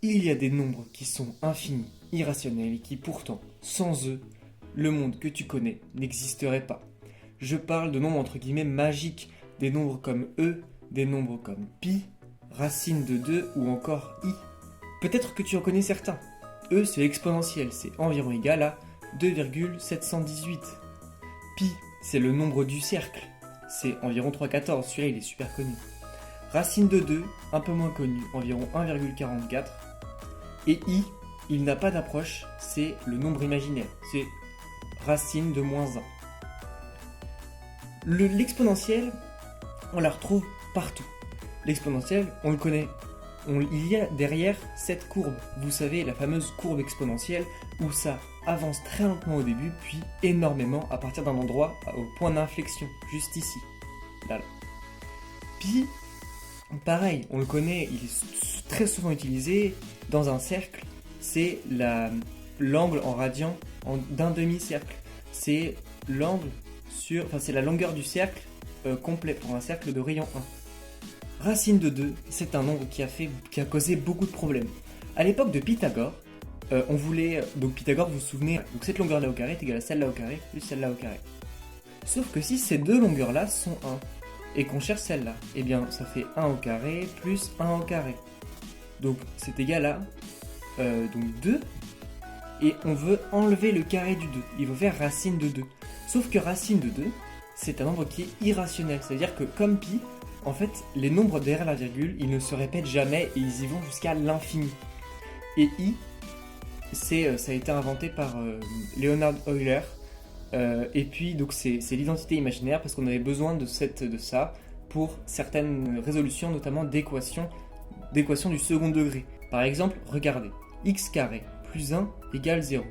Il y a des nombres qui sont infinis, irrationnels et qui pourtant, sans eux, le monde que tu connais n'existerait pas. Je parle de nombres entre guillemets magiques, des nombres comme E, des nombres comme pi, racine de 2 ou encore i. Peut-être que tu en connais certains. E c'est l'exponentiel, c'est environ égal à 2,718. Pi c'est le nombre du cercle, c'est environ 3,14, celui-là il est super connu. Racine de 2, un peu moins connu, environ 1,44. Et i, il n'a pas d'approche, c'est le nombre imaginaire, c'est racine de moins 1. L'exponentielle, on la retrouve partout. L'exponentielle, on le connaît. Il y a derrière cette courbe, vous savez, la fameuse courbe exponentielle, où ça avance très lentement au début, puis énormément à partir d'un endroit au point d'inflexion, juste ici. Là. Pi, pareil, on le connaît, il est très souvent utilisé dans un cercle, c'est l'angle en radian d'un demi-cercle. C'est l'angle c'est la longueur du cercle complet pour un cercle de rayon 1. Racine de 2, c'est un nombre qui a causé beaucoup de problèmes. À l'époque de Pythagore, on voulait... Donc Pythagore, vous vous souvenez, donc cette longueur-là au carré est égale à celle-là au carré plus celle-là au carré. Sauf que si ces deux longueurs-là sont 1, et qu'on cherche celle-là, eh bien ça fait 1 au carré plus 1 au carré. Donc c'est égal à donc 2, et on veut enlever le carré du 2. Il faut faire racine de 2. Sauf que racine de 2, c'est un nombre qui est irrationnel. C'est-à-dire que comme pi, en fait, les nombres derrière la virgule, ils ne se répètent jamais et ils y vont jusqu'à l'infini. Et i, ça a été inventé par Leonhard Euler. Et puis, donc c'est l'identité imaginaire parce qu'on avait besoin de ça pour certaines résolutions, notamment d'équations du second degré. Par exemple, regardez, x carré plus 1 égale 0.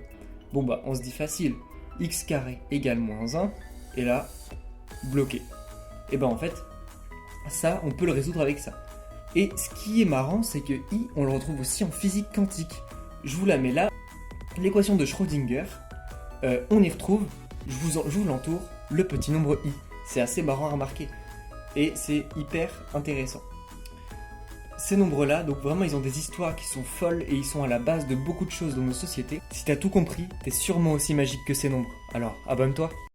Bon bah, on se dit facile, x carré égale moins 1, et là, bloqué. Et ben en fait, ça, on peut le résoudre avec ça. Et ce qui est marrant, c'est que i, on le retrouve aussi en physique quantique. Je vous la mets là, l'équation de Schrödinger, on y retrouve, je vous l'entoure, le petit nombre i. C'est assez marrant à remarquer. Et c'est hyper intéressant. Ces nombres-là, donc vraiment, ils ont des histoires qui sont folles et ils sont à la base de beaucoup de choses dans nos sociétés. Si t'as tout compris, t'es sûrement aussi magique que ces nombres. Alors, abonne-toi.